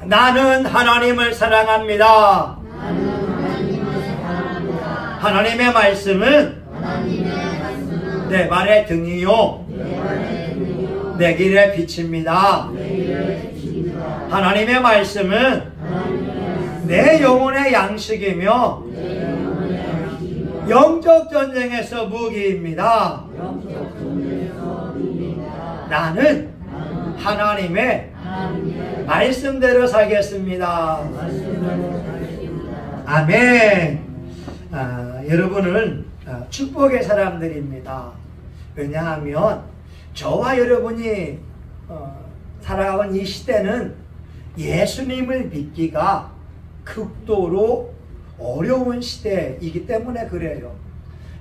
나는 하나님을 사랑합니다. 하나님의 말씀은 내 발의 등이요 내 길의 빛입니다. 하나님의 말씀은 내 영혼의 양식이며 영적 전쟁에서 무기입니다. 나는 하나님의 말씀대로 살겠습니다. 아멘. 여러분은 축복의 사람들입니다. 왜냐하면 저와 여러분이 살아가는 이 시대는 예수님을 믿기가 극도로 어려운 시대이기 때문에 그래요.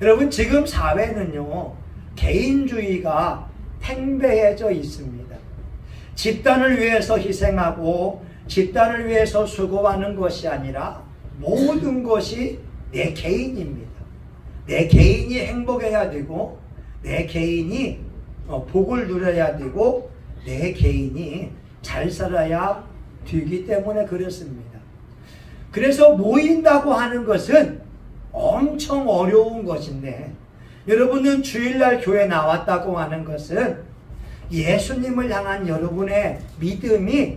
여러분, 지금 사회는요 개인주의가 팽배해져 있습니다. 집단을 위해서 희생하고 집단을 위해서 수고하는 것이 아니라 모든 것이 내 개인입니다. 내 개인이 행복해야 되고 내 개인이 복을 누려야 되고 내 개인이 잘 살아야 되기 때문에 그렇습니다. 그래서 모인다고 하는 것은 엄청 어려운 것인데, 여러분은 주일날 교회 나왔다고 하는 것은 예수님을 향한 여러분의 믿음이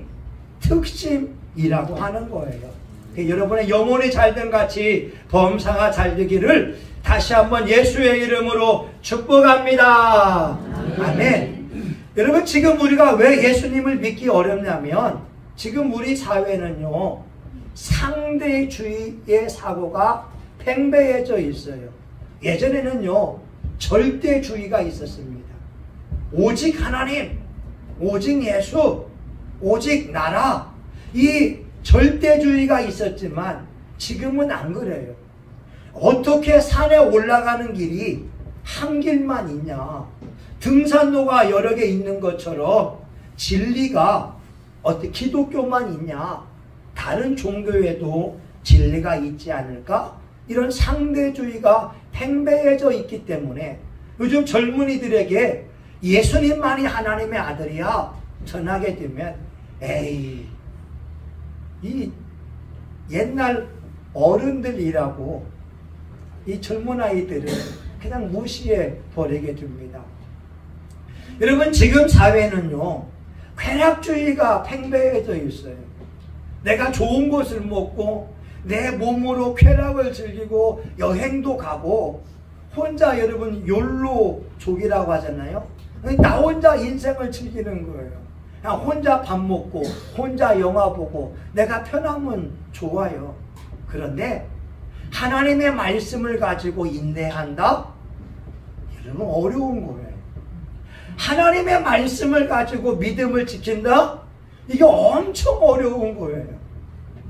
특심이라고 하는 거예요. 여러분의 영혼이 잘된 같이 범사가 잘 되기를 다시 한번 예수의 이름으로 축복합니다. 아멘. 여러분, 지금 우리가 왜 예수님을 믿기 어렵냐면 지금 우리 사회는요 상대주의의 사고가 팽배해져 있어요. 예전에는요 절대주의가 있었습니다. 오직 하나님, 오직 예수, 오직 나라, 이 절대주의가 있었지만 지금은 안 그래요. 어떻게 산에 올라가는 길이 한 길만 있냐, 등산로가 여러 개 있는 것처럼 진리가 어떻게 기독교만 있냐, 다른 종교에도 진리가 있지 않을까? 이런 상대주의가 팽배해져 있기 때문에 요즘 젊은이들에게 예수님만이 하나님의 아들이야 전하게 되면 에이, 이 옛날 어른들이라고 이 젊은 아이들을 그냥 무시해 버리게 됩니다. 여러분, 지금 사회는요 쾌락주의가 팽배해져 있어요. 내가 좋은 것을 먹고 내 몸으로 쾌락을 즐기고 여행도 가고, 혼자 여러분 욜로족이라고 하잖아요. 나 혼자 인생을 즐기는 거예요. 그냥 혼자 밥 먹고 혼자 영화 보고 내가 편하면 좋아요. 그런데 하나님의 말씀을 가지고 인내한다? 여러분, 어려운 거예요. 하나님의 말씀을 가지고 믿음을 지킨다? 이게 엄청 어려운 거예요.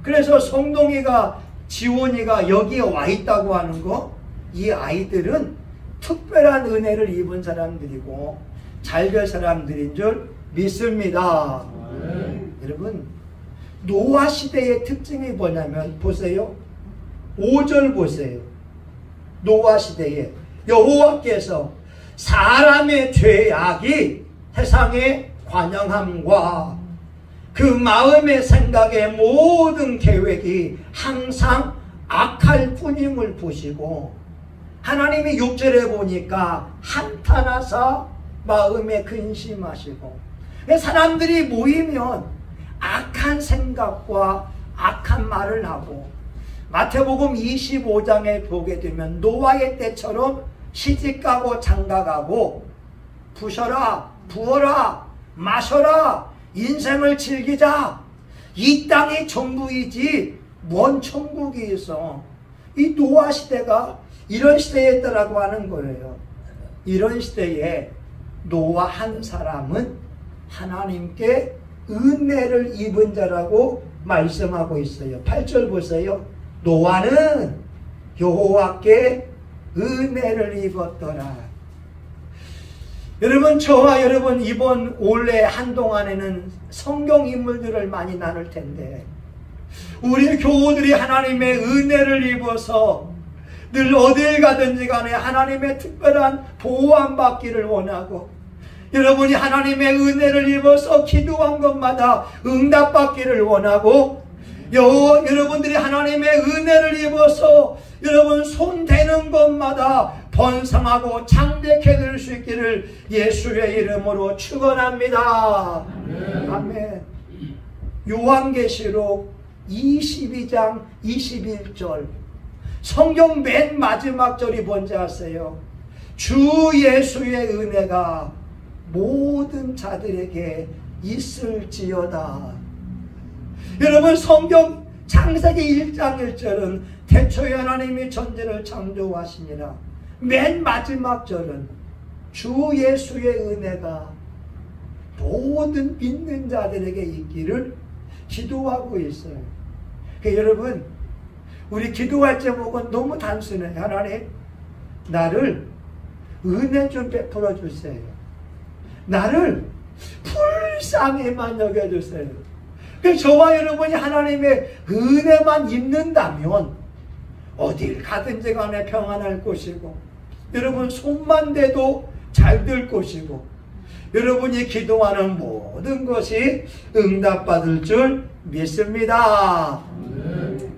그래서 성동이가, 지원이가 여기에 와 있다고 하는 거, 이 아이들은 특별한 은혜를 입은 사람들이고 잘될 사람들인 줄 믿습니다. 여러분, 노아 시대의 특징이 뭐냐면 보세요. 5절 보세요. 노아 시대에 여호와께서 사람의 죄악이 세상에 관영함과 그 마음의 생각의 모든 계획이 항상 악할 뿐임을 보시고, 하나님이 6절에 보니까 한탄하사 마음에 근심하시고, 사람들이 모이면 악한 생각과 악한 말을 하고, 마태복음 25장에 보게 되면 노아의 때처럼 시집가고 장가가고 부셔라, 부어라, 마셔라, 인생을 즐기자, 이 땅이 전부이지 뭔 천국이 있어. 이 노아 시대가 이런 시대였다라고 하는 거예요. 이런 시대에 노아 한 사람은 하나님께 은혜를 입은 자라고 말씀하고 있어요. 8절 보세요. 노아는 여호와께 은혜를 입었더라. 여러분, 저와 여러분 이번 올해 한동안에는 성경 인물들을 많이 나눌 텐데, 우리 교우들이 하나님의 은혜를 입어서 늘 어딜 가든지 간에 하나님의 특별한 보호함 받기를 원하고, 여러분이 하나님의 은혜를 입어서 기도한 것마다 응답받기를 원하고, 여러분들이 하나님의 은혜를 입어서 여러분 손 대는 것마다 번성하고 창대케 될 수 있기를 예수의 이름으로 축원합니다. 아멘. 요한계시록 22장 21절, 성경 맨 마지막 절이 뭔지 아세요? 주 예수의 은혜가 모든 자들에게 있을지어다. 여러분, 성경 창세기 1장 1절은 태초에 하나님이 천지를 창조하시니라. 맨 마지막 절은 주 예수의 은혜가 모든 믿는 자들에게 있기를 기도하고 있어요. 그러니까 여러분, 우리 기도할 제목은 너무 단순해요. 하나님, 나를 은혜 좀 베풀어 주세요. 나를 불쌍히만 여겨주세요. 그래서 저와 여러분이 하나님의 은혜만 입는다면 어딜 가든지 간에 평안할 것이고, 여러분 손만 대도 잘 될 것이고, 여러분이 기도하는 모든 것이 응답받을 줄 믿습니다.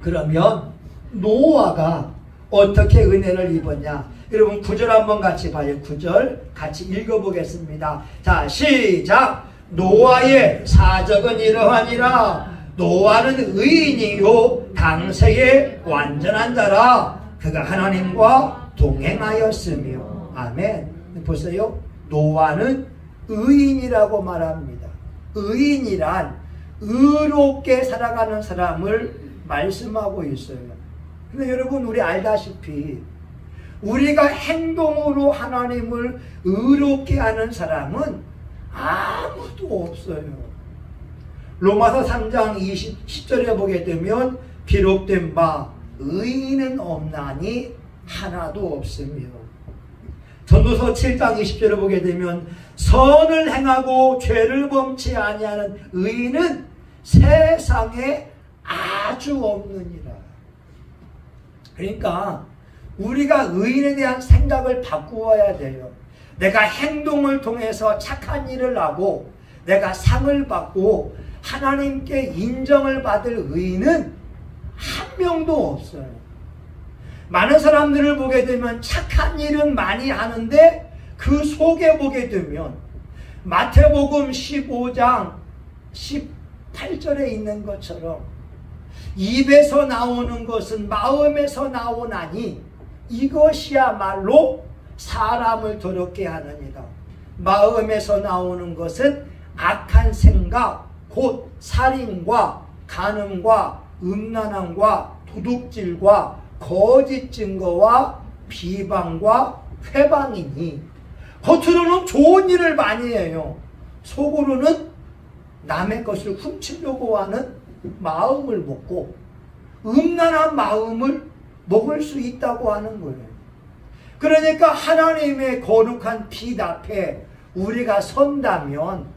그러면 노아가 어떻게 은혜를 입었냐? 여러분 9절 한번 같이 봐요. 9절 같이 읽어보겠습니다. 자, 시작. 노아의 사적은 이러하니라. 노아는 의인이요 당세의 완전한 자라. 그가 하나님과 동행하였으며. 아멘. 보세요. 노아는 의인이라고 말합니다. 의인이란 의롭게 살아가는 사람을 말씀하고 있어요. 근데 여러분, 우리 알다시피 우리가 행동으로 하나님을 의롭게 하는 사람은 아무도 없어요. 로마서 3장 10절에 보게 되면 기록된 바 의인은 없나니 하나도 없으며, 전도서 7장 20절에 보게 되면 선을 행하고 죄를 범치 아니하는 의인은 세상에 아주 없느니라. 그러니까 우리가 의인에 대한 생각을 바꾸어야 돼요. 내가 행동을 통해서 착한 일을 하고 내가 상을 받고 하나님께 인정을 받을 의인은 한 명도 없어요. 많은 사람들을 보게 되면 착한 일은 많이 하는데 그 속에 보게 되면 마태복음 15장 18절에 있는 것처럼 입에서 나오는 것은 마음에서 나오나니 이것이야말로 사람을 더럽게 하느니라. 마음에서 나오는 것은 악한 생각, 곧 살인과 간음과 음란함과 도둑질과 거짓 증거와 비방과 회방이니, 겉으로는 좋은 일을 많이 해요. 속으로는 남의 것을 훔치려고 하는 마음을 먹고 음란한 마음을 먹을 수 있다고 하는 거예요. 그러니까 하나님의 거룩한 빛 앞에 우리가 선다면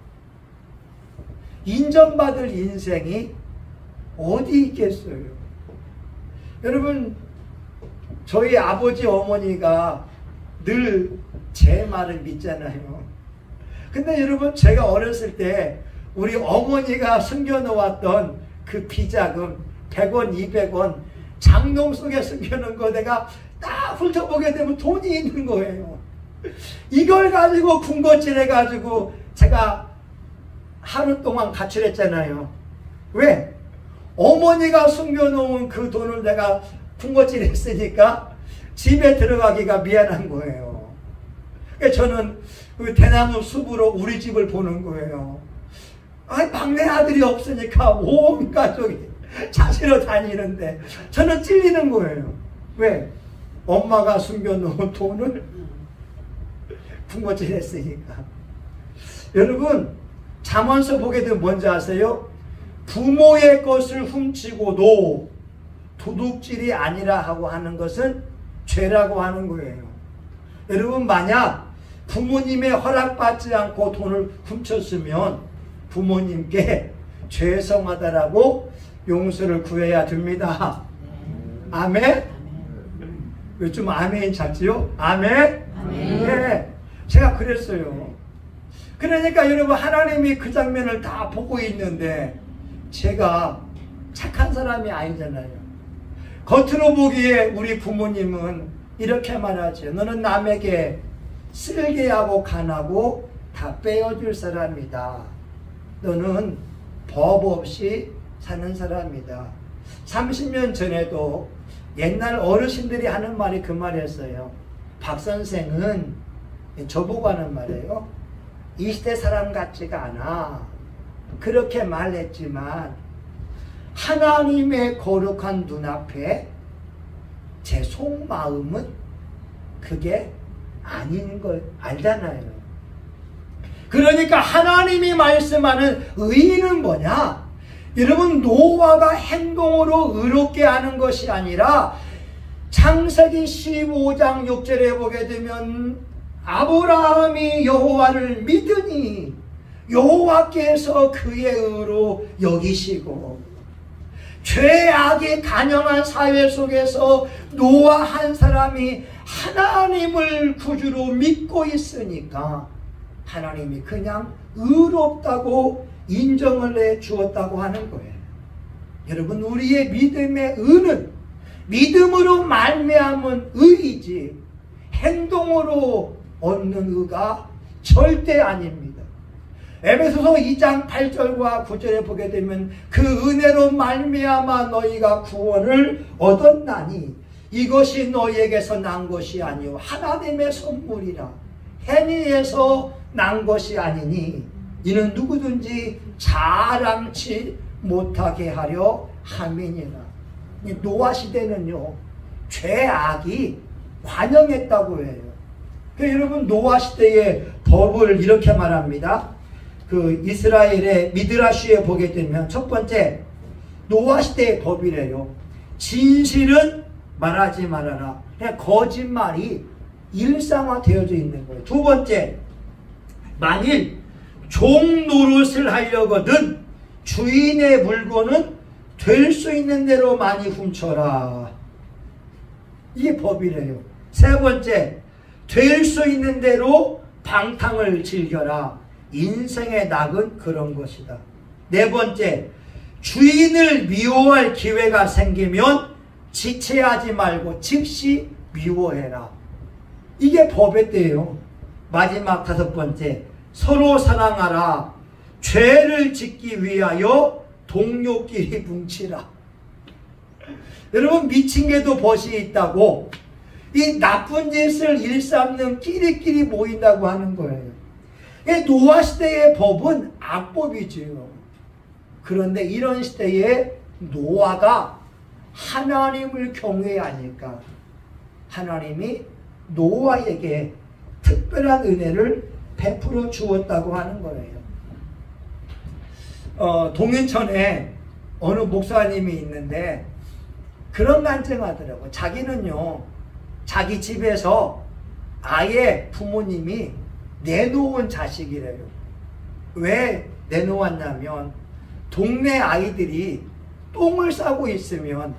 인정받을 인생이 어디 있겠어요? 여러분, 저희 아버지 어머니가 늘 제 말을 믿잖아요. 근데 여러분, 제가 어렸을 때 우리 어머니가 숨겨놓았던 그 비자금 100원, 200원 장롱 속에 숨겨놓은 거 내가 딱 훑어보게 되면 돈이 있는 거예요. 이걸 가지고 군것질 해가지고 제가 하루 동안 가출했잖아요. 왜? 어머니가 숨겨놓은 그 돈을 내가 군것질 했으니까 집에 들어가기가 미안한 거예요. 저는 그 대나무 숲으로 우리 집을 보는 거예요. 아니, 막내 아들이 없으니까 온 가족이 찾으러 다니는데 저는 찔리는 거예요. 왜? 엄마가 숨겨놓은 돈을 군것질 했으니까. 여러분, 잠언서 보게 되면 뭔지 아세요? 부모의 것을 훔치고도 도둑질이 아니라 하고 하는 것은 죄라고 하는 거예요. 여러분, 만약 부모님의 허락받지 않고 돈을 훔쳤으면 부모님께 죄송하다라고 용서를 구해야 됩니다. 아멘? 요즘 아멘 작지요? 아멘? 네. 제가 그랬어요. 그러니까 여러분, 하나님이 그 장면을 다 보고 있는데 제가 착한 사람이 아니잖아요. 겉으로 보기에 우리 부모님은 이렇게 말하죠. 너는 남에게 쓸개하고 간하고 다 빼어줄 사람이다. 너는 법 없이 사는 사람이다. 30년 전에도 옛날 어르신들이 하는 말이 그 말이었어요. 박 선생은, 저보고 하는 말이에요, 이 시대 사람 같지가 않아. 그렇게 말했지만 하나님의 거룩한 눈앞에 제 속마음은 그게 아닌 걸 알잖아요. 그러니까 하나님이 말씀하는 의의는 뭐냐? 여러분, 노아가 행동으로 의롭게 하는 것이 아니라 창세기 15장 6절에 보게 되면 아브라함이 여호와를 믿으니 여호와께서 그의 의로 여기시고, 죄악이 간영한 사회 속에서 노아 한 사람이 하나님을 구주로 믿고 있으니까 하나님이 그냥 의롭다고 인정을 해 주었다고 하는 거예요. 여러분, 우리의 믿음의 의는 믿음으로 말미암은 의이지 행동으로 얻는 의가 절대 아닙니다. 에베소서 2장 8절과 9절에 보게 되면 그 은혜로 말미암아 너희가 구원을 얻었나니 이것이 너희에게서 난 것이 아니요 하나님의 선물이라. 행위에서 난 것이 아니니 이는 누구든지 자랑치 못하게 하려 함이니라. 노아 시대는요, 죄악이 관영했다고 해요. 그러니까 여러분, 노아 시대의 법을 이렇게 말합니다. 그 이스라엘의 미드라시에 보게 되면 첫 번째, 노아 시대의 법이래요. 진실은 말하지 말아라. 그냥 거짓말이 일상화되어져 있는 거예요. 두 번째, 만일 종 노릇을 하려거든 주인의 물건은 될 수 있는 대로 많이 훔쳐라. 이게 법이래요. 세 번째, 될 수 있는 대로 방탕을 즐겨라. 인생의 낙은 그런 것이다. 네 번째, 주인을 미워할 기회가 생기면 지체하지 말고 즉시 미워해라. 이게 법의 때예요. 마지막 다섯 번째, 서로 사랑하라. 죄를 짓기 위하여 동료끼리 뭉치라. 여러분, 미친 개도 벗이 있다고 이 나쁜 짓을 일삼는 끼리끼리 모인다고 하는 거예요. 노아 시대의 법은 악법이지요. 그런데 이런 시대에 노아가 하나님을 경외하니까 하나님이 노아에게 특별한 은혜를 베풀어 주었다고 하는 거예요. 동인천에 어느 목사님이 있는데 그런 간증하더라고요. 자기는요, 자기 집에서 아예 부모님이 내놓은 자식이래요. 왜 내놓았냐면 동네 아이들이 똥을 싸고 있으면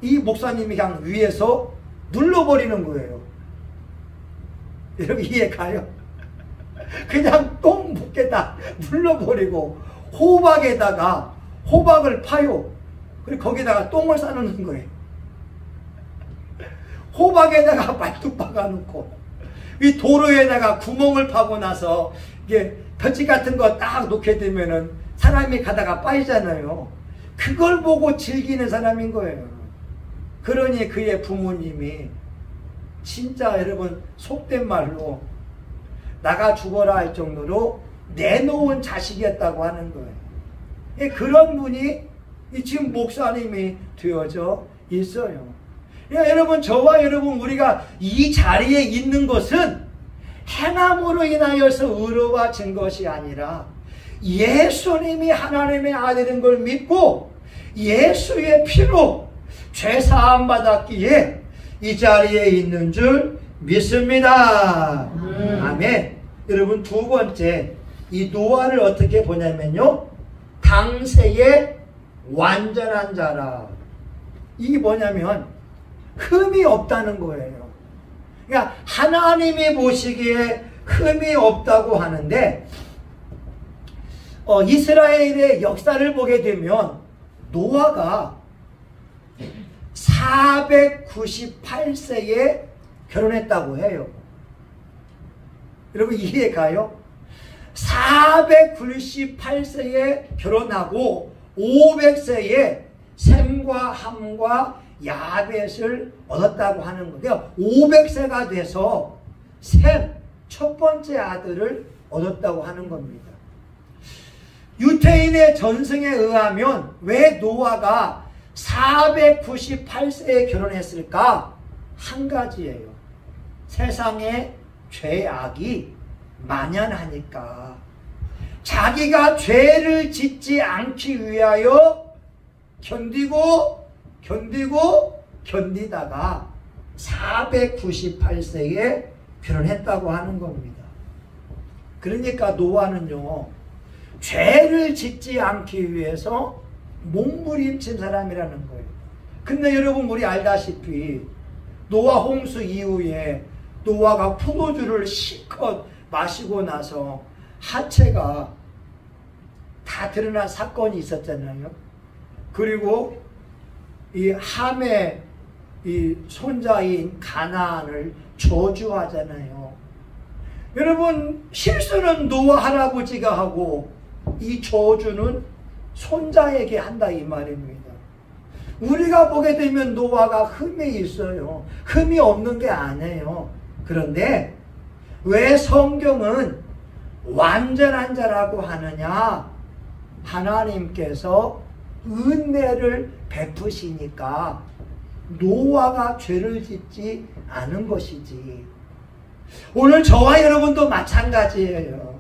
이 목사님이 그냥 위에서 눌러버리는 거예요. 여러분, 이해 가요? 그냥 똥 묻게다 눌러버리고 호박에다가 호박을 파요. 그리고 거기다가 똥을 싸놓는 거예요. 호박에다가 말뚝 박아놓고 이 도로에다가 구멍을 파고 나서 이게 볏짚 같은 거 딱 놓게 되면은 사람이 가다가 빠지잖아요. 그걸 보고 즐기는 사람인 거예요. 그러니 그의 부모님이 진짜 여러분 속된 말로 나가 죽어라 할 정도로 내놓은 자식이었다고 하는 거예요. 그런 분이 지금 목사님이 되어져 있어요. 여러분, 저와 여러분 우리가 이 자리에 있는 것은 행함으로 인하여서 의로워진 것이 아니라 예수님이 하나님의 아들인 걸 믿고 예수의 피로 죄사함 받았기에 이 자리에 있는 줄 믿습니다. 아멘. 여러분, 두 번째, 이 노아를 어떻게 보냐면요, 당세의 완전한 자라. 이게 뭐냐면 흠이 없다는 거예요. 그러니까 하나님이 보시기에 흠이 없다고 하는데 이스라엘의 역사를 보게 되면 노아가 498세에 결혼했다고 해요. 여러분 이해가요? 498세에 결혼하고 500세에 셈과 함과 야벳을 얻었다고 하는 거예요. 500세가 돼서 셈 첫 번째 아들을 얻었다고 하는 겁니다. 유태인의 전승에 의하면 왜 노아가 498세에 결혼했을까? 한 가지예요. 세상에 죄악이 만연하니까 자기가 죄를 짓지 않기 위하여 견디다가 498세에 결혼했다고 하는 겁니다. 그러니까 노아는요, 죄를 짓지 않기 위해서 몸부림친 사람이라는 거예요. 근데 여러분 우리 알다시피 노아 홍수 이후에 노아가 포도주를 실컷 마시고 나서 하체가 다 드러난 사건이 있었잖아요. 그리고 이 함의 이 손자인 가나안을 저주하잖아요. 여러분 실수는 노아 할아버지가 하고 이 저주는 손자에게 한다 이 말입니다. 우리가 보게 되면 노아가 흠이 있어요. 흠이 없는 게 아니에요. 그런데 왜 성경은 완전한 자라고 하느냐? 하나님께서 은혜를 베푸시니까 노아가 죄를 짓지 않은 것이지. 오늘 저와 여러분도 마찬가지예요.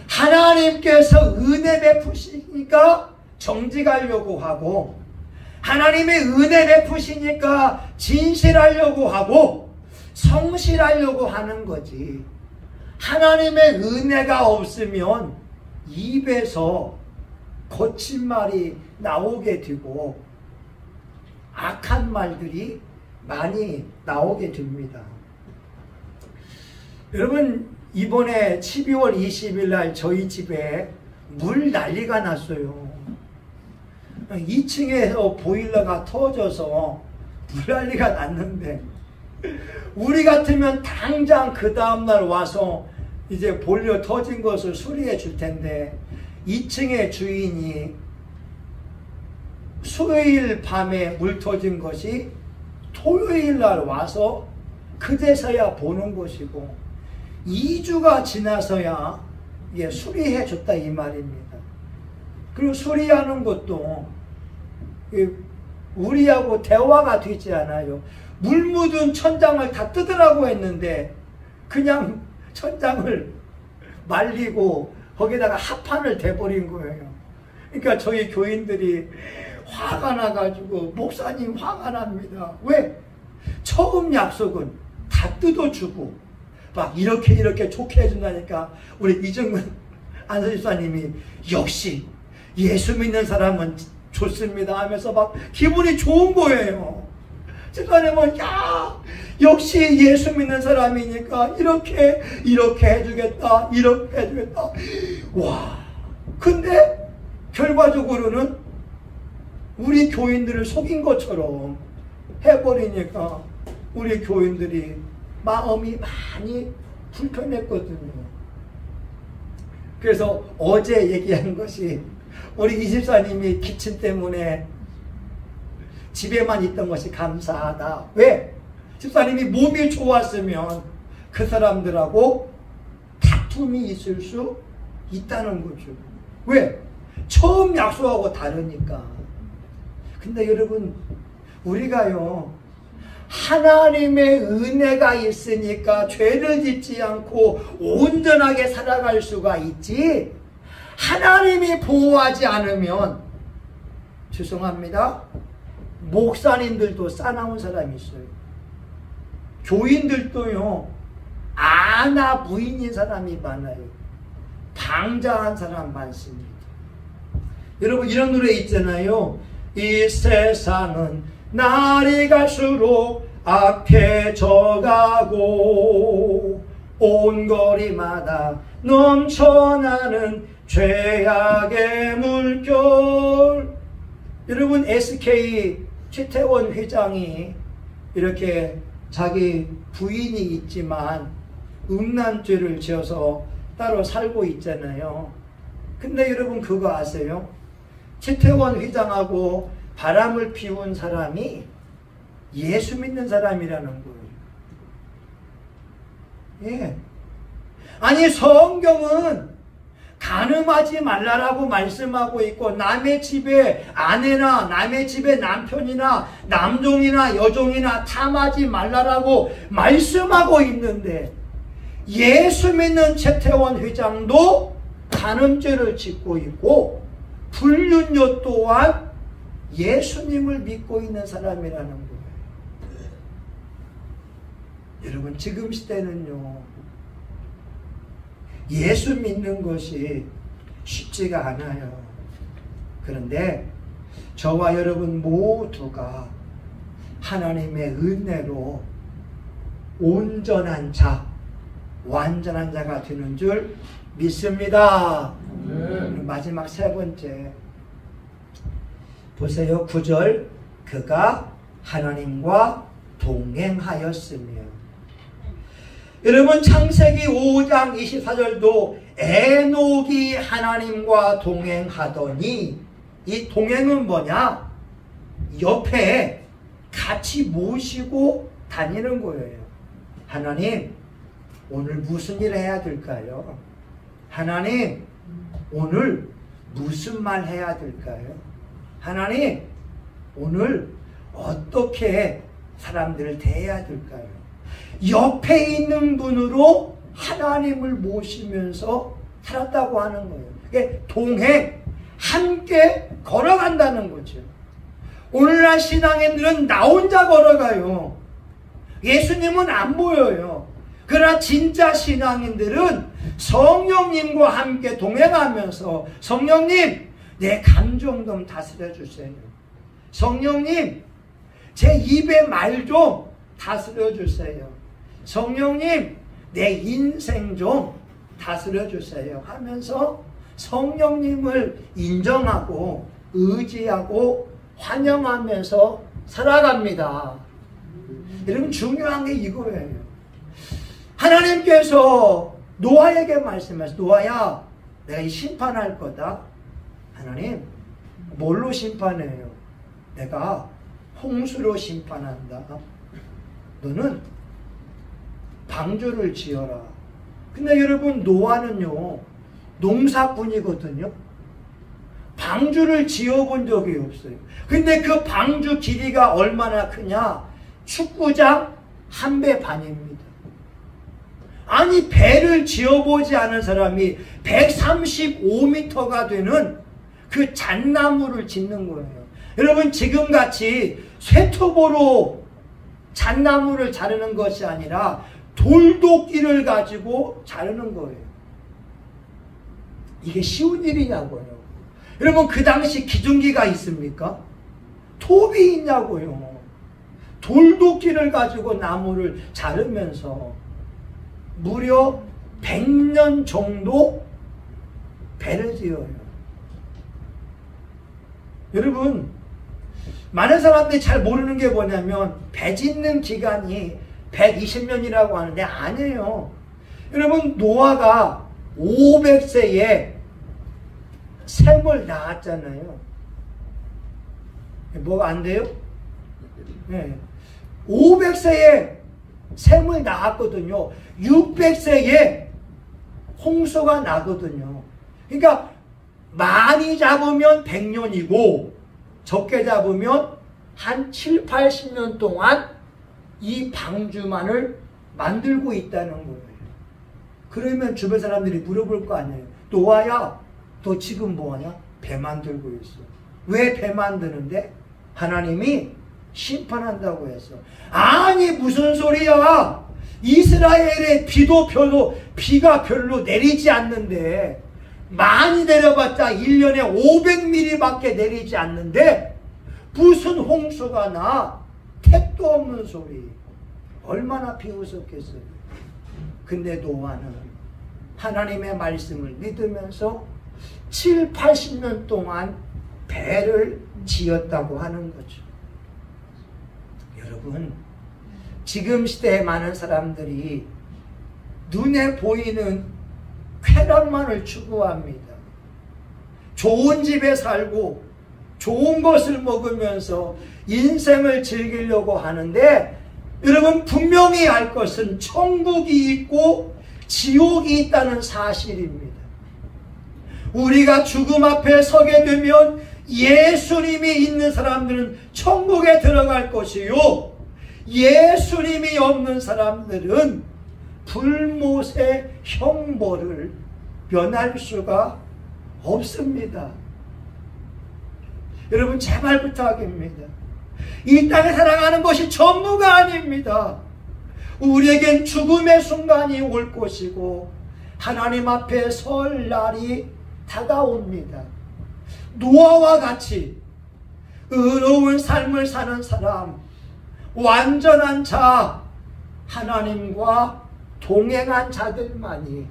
하나님께서 은혜 베푸시니까 정직하려고 하고, 하나님의 은혜 베푸시니까 진실하려고 하고 성실하려고 하는 거지. 하나님의 은혜가 없으면 입에서 거친 말이 나오게 되고 악한 말들이 많이 나오게 됩니다. 여러분 이번에 12월 20일 날 저희 집에 물 난리가 났어요. 2층에서 보일러가 터져서 물 난리가 났는데 우리 같으면 당장 그 다음날 와서 이제 보일러 터진 것을 수리해 줄 텐데 2층의 주인이 수요일 밤에 물 터진 것이 토요일 날 와서 그제서야 보는 것이고 2주가 지나서야 이게 수리해 줬다 이 말입니다. 그리고 수리하는 것도 우리하고 대화가 되지 않아요. 물 묻은 천장을 다 뜯으라고 했는데 그냥 천장을 말리고 거기다가 합판을 대버린 거예요. 그러니까 저희 교인들이 화가 나가지고 목사님 화가 납니다. 왜? 처음 약속은 다 뜯어주고 막 이렇게 좋게 해준다니까 우리 이정근 안수집사님이 역시 예수 믿는 사람은 좋습니다 하면서 막 기분이 좋은 거예요. 집사님은 야 역시 예수 믿는 사람이니까 이렇게 해주겠다 이렇게 해주겠다. 와 근데 결과적으로는 우리 교인들을 속인 것처럼 해버리니까 우리 교인들이 마음이 많이 불편했거든요. 그래서 어제 얘기한 것이 우리 이집사님이 기침 때문에 집에만 있던 것이 감사하다. 왜? 집사님이 몸이 좋았으면 그 사람들하고 다툼이 있을 수 있다는 거죠. 왜? 처음 약속하고 다르니까. 근데 여러분 우리가요 하나님의 은혜가 있으니까 죄를 짓지 않고 온전하게 살아갈 수가 있지, 하나님이 보호하지 않으면 죄송합니다 목사님들도 싸나운 사람이 있어요. 교인들도요 아나 부인인 사람이 많아요. 방자한 사람 많습니다. 여러분 이런 노래 있잖아요. 이 세상은 날이 갈수록 악해져가고 온 거리마다 넘쳐나는 죄악의 물결. 여러분, SK 최태원 회장이 이렇게 자기 부인이 있지만 음란죄를 지어서 따로 살고 있잖아요. 근데 여러분 그거 아세요? 최태원 회장하고 바람을 피운 사람이 예수 믿는 사람이라는 거예요. 예. 아니, 성경은 간음하지 말라라고 말씀하고 있고, 남의 집에 아내나 남의 집에 남편이나 남종이나 여종이나 탐하지 말라라고 말씀하고 있는데, 예수 믿는 최태원 회장도 간음죄를 짓고 있고, 불륜녀 또한 예수님을 믿고 있는 사람이라는 거예요. 여러분, 지금 시대는요, 예수 믿는 것이 쉽지가 않아요. 그런데 저와 여러분 모두가 하나님의 은혜로 온전한 자, 완전한 자가 되는 줄 믿습니다. 마지막 세 번째 보세요. 9절, 그가 하나님과 동행하였으며. 여러분, 창세기 5장 24절도 에녹이 하나님과 동행하더니, 이 동행은 뭐냐? 옆에 같이 모시고 다니는 거예요. 하나님, 오늘 무슨 일 해야 될까요? 하나님, 오늘 무슨 말 해야 될까요? 하나님, 오늘 어떻게 사람들을 대해야 될까요? 옆에 있는 분으로 하나님을 모시면서 살았다고 하는 거예요. 이게 동행, 함께 걸어간다는 거죠. 오늘날 신앙인들은 나 혼자 걸어가요. 예수님은 안 보여요. 그러나 진짜 신앙인들은 성령님과 함께 동행하면서, 성령님, 내 감정 좀 다스려 주세요. 성령님, 제 입의 말 좀 다스려 주세요. 성령님, 내 인생 좀 다스려 주세요 하면서 성령님을 인정하고 의지하고 환영하면서 살아갑니다. 여러분, 중요한 게 이거예요. 하나님께서 노아에게 말씀하셨어요. 노아야, 내가 이 심판할 거다. 하나님, 뭘로 심판해요? 내가 홍수로 심판한다. 너는 방주를 지어라. 근데 여러분, 노아는요, 농사꾼이거든요. 방주를 지어본 적이 없어요. 근데 그 방주 길이가 얼마나 크냐? 축구장 한 배 반입니다. 아니, 배를 지어보지 않은 사람이 135m가 되는 그 잣나무를 짓는 거예요. 여러분, 지금같이 쇠톱으로 잣나무를 자르는 것이 아니라 돌도끼를 가지고 자르는 거예요. 이게 쉬운 일이냐고요. 여러분, 그 당시 기중기가 있습니까? 톱이 있냐고요. 돌도끼를 가지고 나무를 자르면서 무려 100년 정도 배를 지어요. 여러분, 많은 사람들이 잘 모르는 게 뭐냐면 배 짓는 기간이 120년이라고 하는데 아니에요. 여러분, 노아가 500세에 샘을 낳았잖아요. 뭐가 안 돼요? 네. 500세에 샘을 낳았거든요. 600세에 홍수가 나거든요. 그러니까 많이 잡으면 100년이고 적게 잡으면 한 7, 80년 동안 이 방주만을 만들고 있다는 거예요. 그러면 주변 사람들이 물어볼 거 아니에요. 노아야, 너 지금 뭐하냐? 배 만들고 있어. 왜 배 만드는데? 하나님이 심판한다고 했어. 아니, 무슨 소리야? 이스라엘에 비가 별로 내리지 않는데, 많이 내려봤자 1년에 500mm밖에 내리지 않는데 무슨 홍수가 나? 택도 없는 소리. 얼마나 비웃었겠어요. 근데 노아는 하나님의 말씀을 믿으면서 7, 80년 동안 배를 지었다고 하는 거죠. 여러분, 지금 시대에 많은 사람들이 눈에 보이는 쾌락만을 추구합니다. 좋은 집에 살고 좋은 것을 먹으면서 인생을 즐기려고 하는데, 여러분 분명히 알 것은 천국이 있고 지옥이 있다는 사실입니다. 우리가 죽음 앞에 서게 되면 예수님이 있는 사람들은 천국에 들어갈 것이요, 예수님이 없는 사람들은 불못의 형벌을 면할 수가 없습니다. 여러분 제발 부탁입니다. 이 땅에 살아가는 것이 전부가 아닙니다. 우리에겐 죽음의 순간이 올 것이고 하나님 앞에 설 날이 다가옵니다. 노아와 같이 의로운 삶을 사는 사람, 완전한 자, 하나님과 동행한 자들만이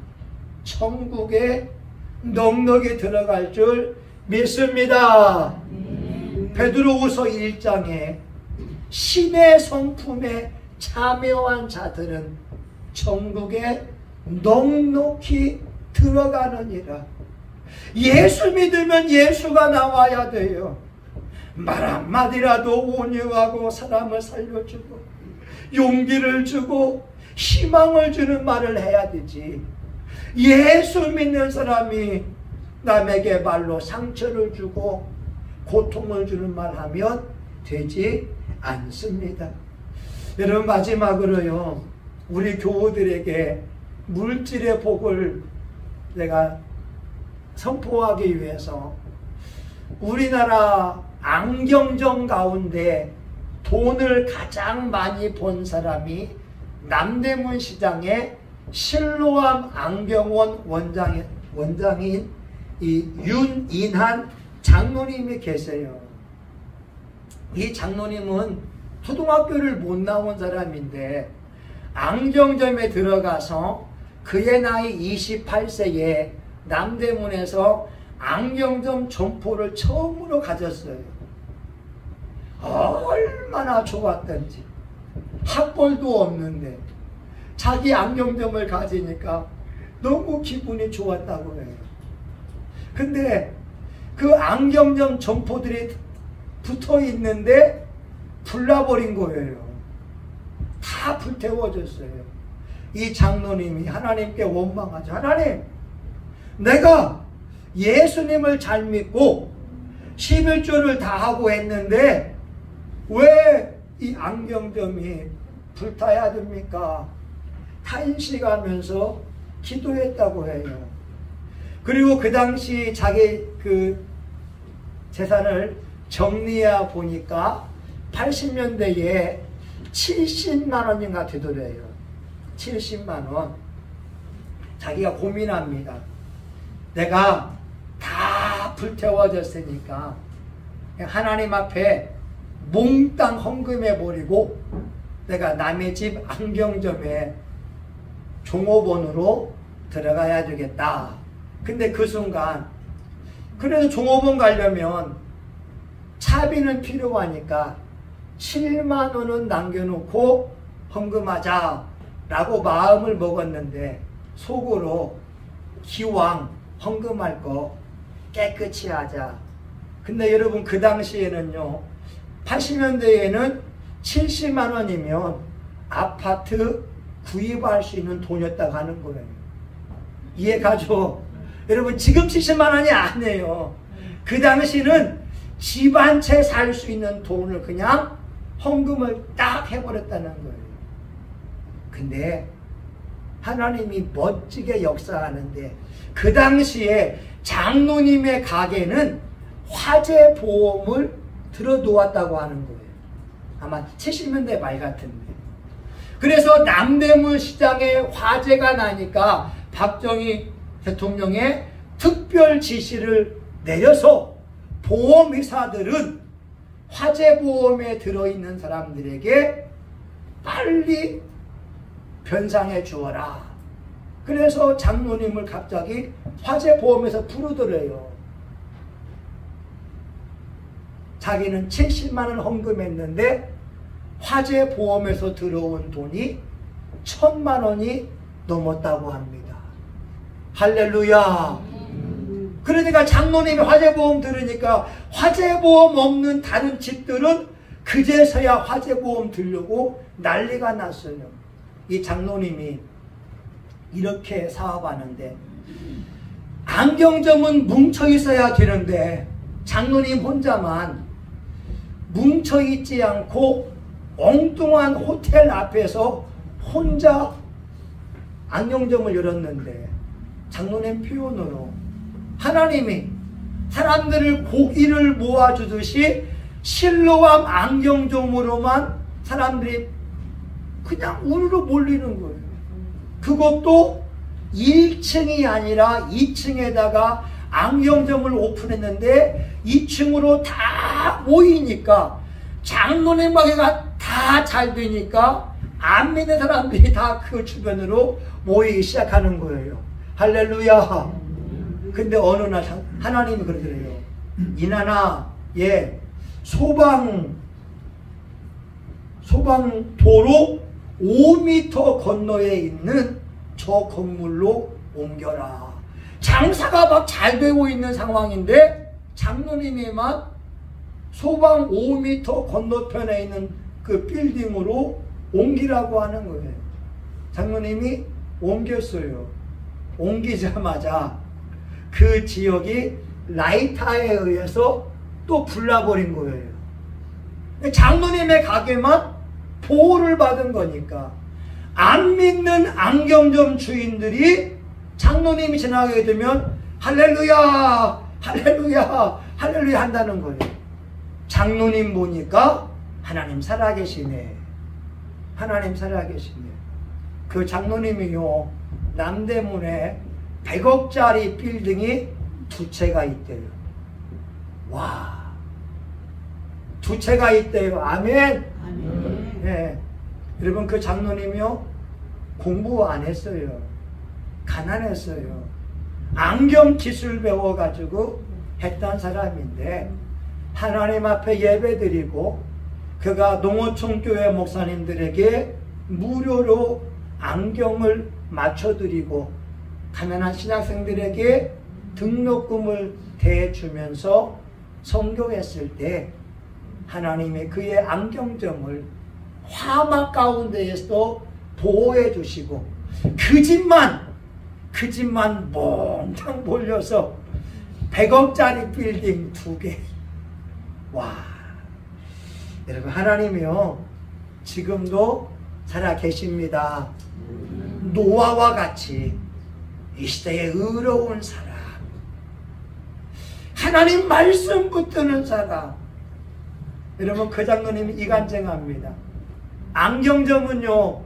천국에 넉넉히 들어갈 줄 믿습니다. 베드로후서 1장에 신의 성품에 참여한 자들은 천국에 넉넉히 들어가느니라. 예수 믿으면 예수가 나와야 돼요. 말 한마디라도 온유하고 사람을 살려주고 용기를 주고 희망을 주는 말을 해야 되지. 예수 믿는 사람이 남에게 말로 상처를 주고 고통을 주는 말 하면 되지 않습니다. 여러분 마지막으로요, 우리 교우들에게 물질의 복을 내가 선포하기 위해서 우리나라 안경점 가운데 돈을 가장 많이 번 사람이 남대문 시장의 실로암 안경원 원장인 이 윤인한 장로님이 계세요. 이 장로님은 초등학교를 못 나온 사람인데 안경점에 들어가서 그의 나이 28세에 남대문에서 안경점 점포를 처음으로 가졌어요. 얼마나 좋았던지. 학벌도 없는데 자기 안경점을 가지니까 너무 기분이 좋았다고 해요. 근데 그 안경점 점포들이 붙어 있는데 불나버린 거예요. 다 불태워졌어요. 이 장로님이 하나님께 원망하죠. 하나님, 내가 예수님을 잘 믿고 11조를 다 하고 했는데 왜 이 안경점이 불타야 됩니까? 탄식하면서 기도했다고 해요. 그리고 그 당시 자기 그 재산을 정리해 보니까 80년대에 70만 원인가 되더래요. 70만 원. 자기가 고민합니다. 내가 다 불태워졌으니까 하나님 앞에 몽땅 헌금해버리고 내가 남의 집 안경점에 종업원으로 들어가야 되겠다. 근데 그 순간 그래도 종업원 가려면 차비는 필요하니까 7만 원은 남겨놓고 헌금하자 라고 마음을 먹었는데 속으로 기왕 헌금할 거 깨끗이 하자. 근데 여러분 그 당시에는요, 80년대에는 70만 원이면 아파트 구입할 수 있는 돈이었다고 하는 거예요. 이해가죠? 여러분 지금 70만 원이 아니에요. 그 당시는 집 한 채 살 수 있는 돈을 그냥 헌금을 딱 해버렸다는 거예요. 근데 하나님이 멋지게 역사하는데 그 당시에 장로님의 가게는 화재 보험을 들어놓았다고 하는 거예요. 아마 70년대 말 같은데. 그래서 남대문 시장에 화재가 나니까 박정희 대통령의 특별 지시를 내려서 보험회사들은 화재보험에 들어있는 사람들에게 빨리 변상해 주어라 그래서 장로님을 갑자기 화재보험에서 부르더래요. 자기는 70만 원 헌금했는데 화재보험에서 들어온 돈이 1000만 원이 넘었다고 합니다. 할렐루야. 그러니까 장로님이 화재보험 들으니까 화재보험 없는 다른 집들은 그제서야 화재보험 들려고 난리가 났어요. 이 장로님이 이렇게 사업하는데 안경점은 뭉쳐 있어야 되는데 장로님 혼자만 뭉쳐 있지 않고 엉뚱한 호텔 앞에서 혼자 안경점을 열었는데 장로님 표현으로 하나님이 사람들을 고기를 모아주듯이 실로암 안경점으로만 사람들이 그냥 우르르 몰리는 거예요. 그것도 1층이 아니라 2층에다가 안경점을 오픈했는데 2층으로 다 모이니까 장로님 가게가 다 잘 되니까 안 믿는 사람들이 다 그 주변으로 모이기 시작하는 거예요. 할렐루야. 근데 어느 날 하나님이 그러더래요. 이나나 소방도로 5m 건너에 있는 저 건물로 옮겨라. 장사가 막 잘 되고 있는 상황인데 장로님이만 소방 5m 건너편에 있는 그 빌딩으로 옮기라고 하는 거예요. 장로님이 옮겼어요. 옮기자마자 그 지역이 라이터에 의해서 또 불나버린 거예요. 장로님의 가게만 보호를 받은 거니까 안 믿는 안경점 주인들이 장로님이 지나가게 되면 할렐루야 할렐루야 할렐루야 한다는 거예요. 장로님 보니까 하나님 살아계시네. 하나님 살아계시네. 그 장로님이요 남대문에 100억짜리 빌딩이 2채가 있대요. 와, 2채가 있대요. 아멘. 아멘. 네. 여러분 그 장로님이요 공부 안 했어요. 가난했어요. 안경 기술 배워가지고 했던 사람인데 하나님 앞에 예배드리고 그가 농어촌교회 목사님들에게 무료로 안경을 맞춰드리고 가난한 신학생들에게 등록금을 대주면서 선교했을 때 하나님이 그의 안경점을 화막 가운데에서도 보호해 주시고 그 집만 몽땅 몰려서 100억짜리 빌딩 2개. 와, 여러분 하나님이요 지금도 살아 계십니다. 노아와 같이 이 시대에 의로운 사람, 하나님 말씀 붙드는 사람. 여러분 그 장로님이 이간증합니다. 안경점은요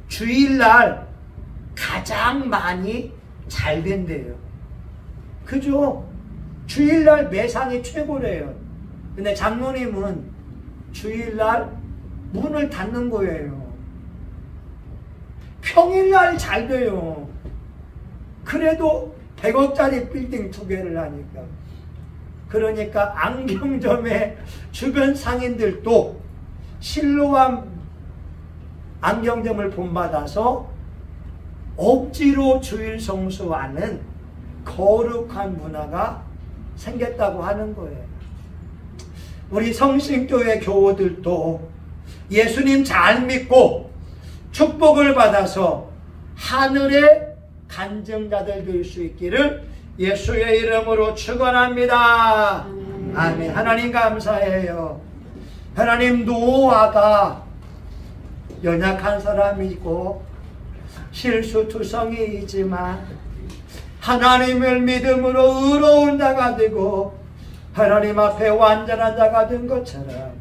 주일날 가장 많이 잘 된대요. 그죠? 주일날 매상이 최고래요. 근데 장로님은 주일날 문을 닫는 거예요. 평일날 잘 돼요. 그래도 100억짜리 빌딩 2개를 하니까. 그러니까 안경점의 주변 상인들도 실로암 안경점을 본받아서 억지로 주일 성수하는 거룩한 문화가 생겼다고 하는 거예요. 우리 성신교회 교우들도 예수님 잘 믿고 축복을 받아서 하늘의 간증자들 될 수 있기를 예수의 이름으로 축원합니다. 아멘. 하나님 감사해요. 하나님 노아가 연약한 사람이고 실수투성이이지만 하나님을 믿음으로 의로운 자가 되고 하나님 앞에 완전한 자가 된 것처럼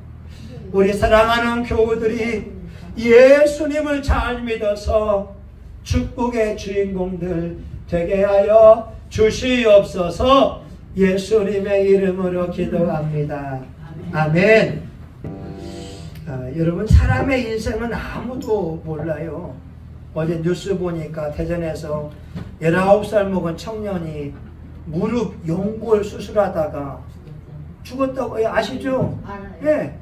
우리 사랑하는 교우들이 예수님을 잘 믿어서 축복의 주인공들 되게 하여 주시옵소서. 예수님의 이름으로 기도합니다. 아멘. 여러분 사람의 인생은 아무도 몰라요. 어제 뉴스 보니까 대전에서 19살 먹은 청년이 무릎 연골 수술하다가 죽었다고 아시죠? 알아요. 예.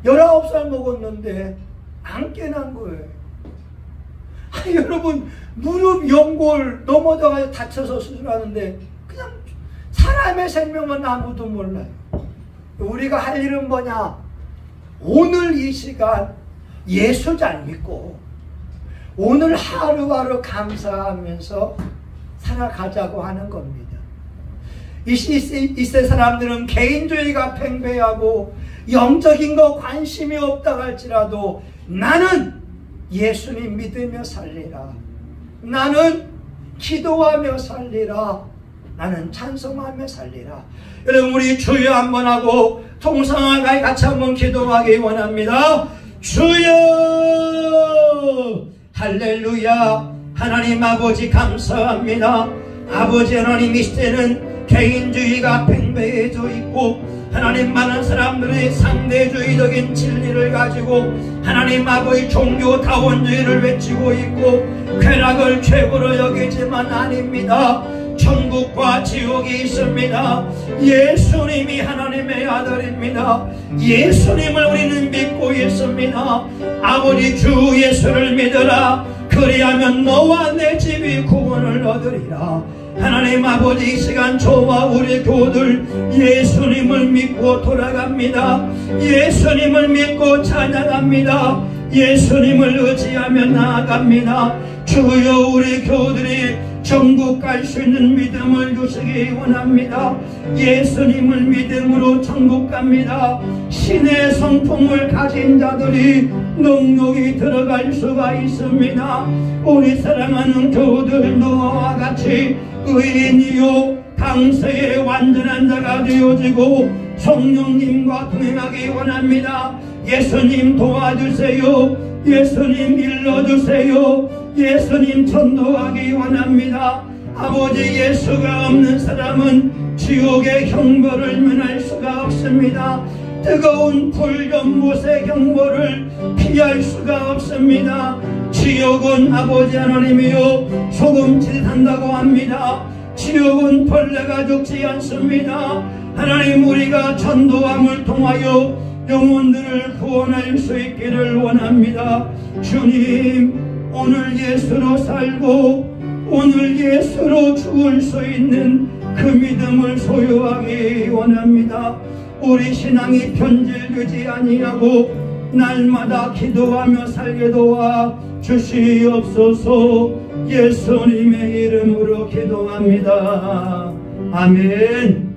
19살 먹었는데 안 깨난 거예요. 아니, 여러분, 무릎 연골 넘어져서 다쳐서 수술하는데 그냥 사람의 생명은 아무도 몰라요. 우리가 할 일은 뭐냐? 오늘 이 시간 예수 잘 믿고 오늘 하루하루 감사하면서 살아가자고 하는 겁니다. 이 세 사람들은 개인주의가 팽배하고 영적인 거 관심이 없다 할지라도 나는 예수님 믿으며 살리라. 나는 기도하며 살리라. 나는 찬송하며 살리라. 여러분, 우리 주여 한번 하고 통성하게 같이 한번 기도하기 원합니다. 주여 할렐루야. 하나님 아버지 감사합니다. 아버지 하나님, 이 시대는 개인주의가 팽배해져 있고 하나님, 많은 사람들의 상대주의적인 진리를 가지고 하나님 아버지 종교다원주의를 외치고 있고 쾌락을 최고로 여기지만 아닙니다. 천국과 지옥이 있습니다. 예수님이 하나님의 아들입니다. 예수님을 우리는 믿고 있습니다. 아버지, 주 예수를 믿으라. 그리하면 너와 내 집이 구원을 얻으리라. 하나님 아버지, 이 시간 저와 우리 교우들 예수님을 믿고 돌아갑니다. 예수님을 믿고 찬양합니다. 예수님을 의지하며 나아갑니다. 주여, 우리 교우들이 천국 갈 수 있는 믿음을 주시기 원합니다. 예수님을 믿음으로 천국 갑니다. 신의 성품을 가진 자들이 넉넉히 들어갈 수가 있습니다. 우리 사랑하는 교우들, 너와 같이 의인이요 강세의 완전한 자가 되어지고 성령님과 동행하기 원합니다. 예수님 도와주세요. 예수님 일러주세요. 예수님 전도하기 원합니다. 아버지, 예수가 없는 사람은 지옥의 형벌을 면할 수가 없습니다. 뜨거운 불연못의 형벌을 피할 수가 없습니다. 지옥은 아버지 하나님이요 소금칠이 산다고 합니다. 지옥은 벌레가 죽지 않습니다. 하나님, 우리가 전도함을 통하여 영혼들을 구원할 수 있기를 원합니다. 주님, 오늘 예수로 살고 오늘 예수로 죽을 수 있는 그 믿음을 소유하기 원합니다. 우리 신앙이 변질되지 아니하고 날마다 기도하며 살게 도와 주시옵소서. 예수님의 이름으로 기도합니다. 아멘.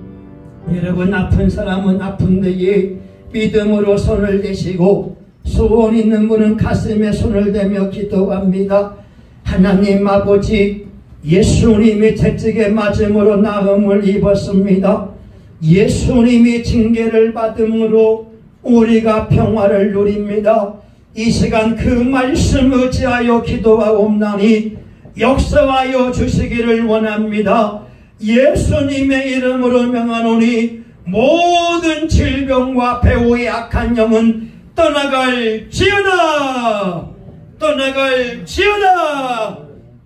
여러분, 아픈 사람은 아픈 데에 믿음으로 손을 대시고 소원 있는 분은 가슴에 손을 대며 기도합니다. 하나님 아버지, 예수님이 채찍에 맞음으로 나음을 입었습니다. 예수님이 징계를 받음으로 우리가 평화를 누립니다. 이 시간 그 말씀 의지하여 기도하옵나니 역사하여 주시기를 원합니다. 예수님의 이름으로 명하노니 모든 질병과 배후의 악한 영은 떠나갈지어다. 떠나갈지어다.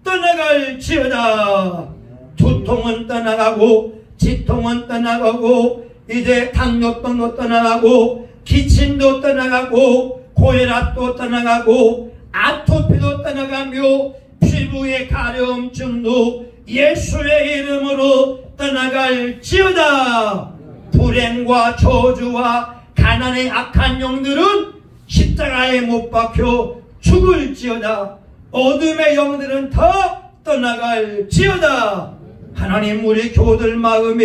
떠나갈지어다. 두통은 떠나가고 지통은 떠나가고 이제 당뇨병도 떠나가고 기침도 떠나가고 고혈압도 떠나가고 아토피도 떠나가며 피부의 가려움증도 예수의 이름으로 떠나갈지어다. 불행과 저주와 가난의 악한 영들은 십자가에 못 박혀 죽을지어다. 어둠의 영들은 다 떠나갈지어다. 하나님, 우리 교우들 마음이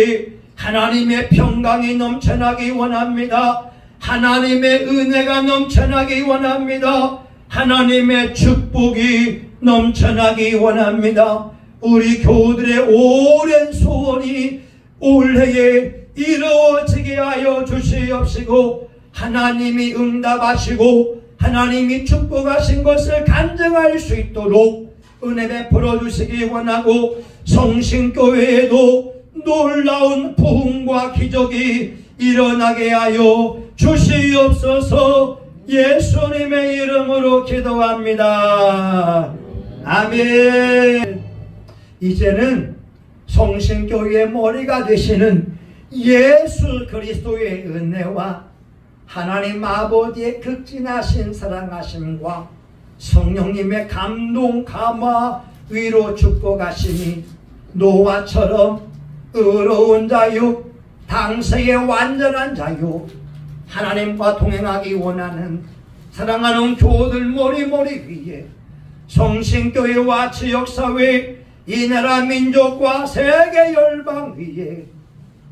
하나님의 평강이 넘쳐나기 원합니다. 하나님의 은혜가 넘쳐나기 원합니다. 하나님의 축복이 넘쳐나기 원합니다. 우리 교우들의 오랜 소원이 올해에 이루어지게 하여 주시옵시고 하나님이 응답하시고 하나님이 축복하신 것을 간증할 수 있도록 은혜 베풀어 주시기 원하고 성신교회에도 놀라운 부흥과 기적이 일어나게 하여 주시옵소서. 예수님의 이름으로 기도합니다. 아멘. 이제는 성신교회의 머리가 되시는 예수 그리스도의 은혜와 하나님 아버지의 극진하신 사랑하심과 성령님의 감동, 감화, 위로 축복하시니 노아처럼 의로운 자유, 당세의 완전한 자유, 하나님과 동행하기 원하는 사랑하는 교우들 머리 위에 성신교회와 지역사회, 이 나라 민족과 세계 열방 위에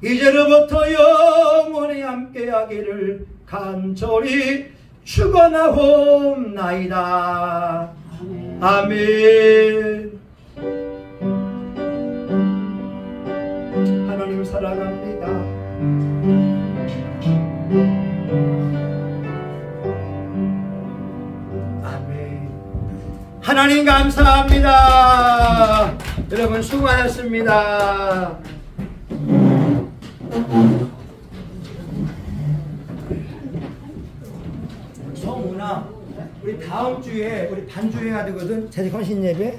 이제로부터 영원히 함께하기를 간절히 축원하옵나이다. 아멘. 하나님 사랑합니다. 아멘. 하나님 감사합니다. 여러분 수고하셨습니다. 성우나 우리 다음 주에 우리 반주회가 되거든. 제주헌신 예배.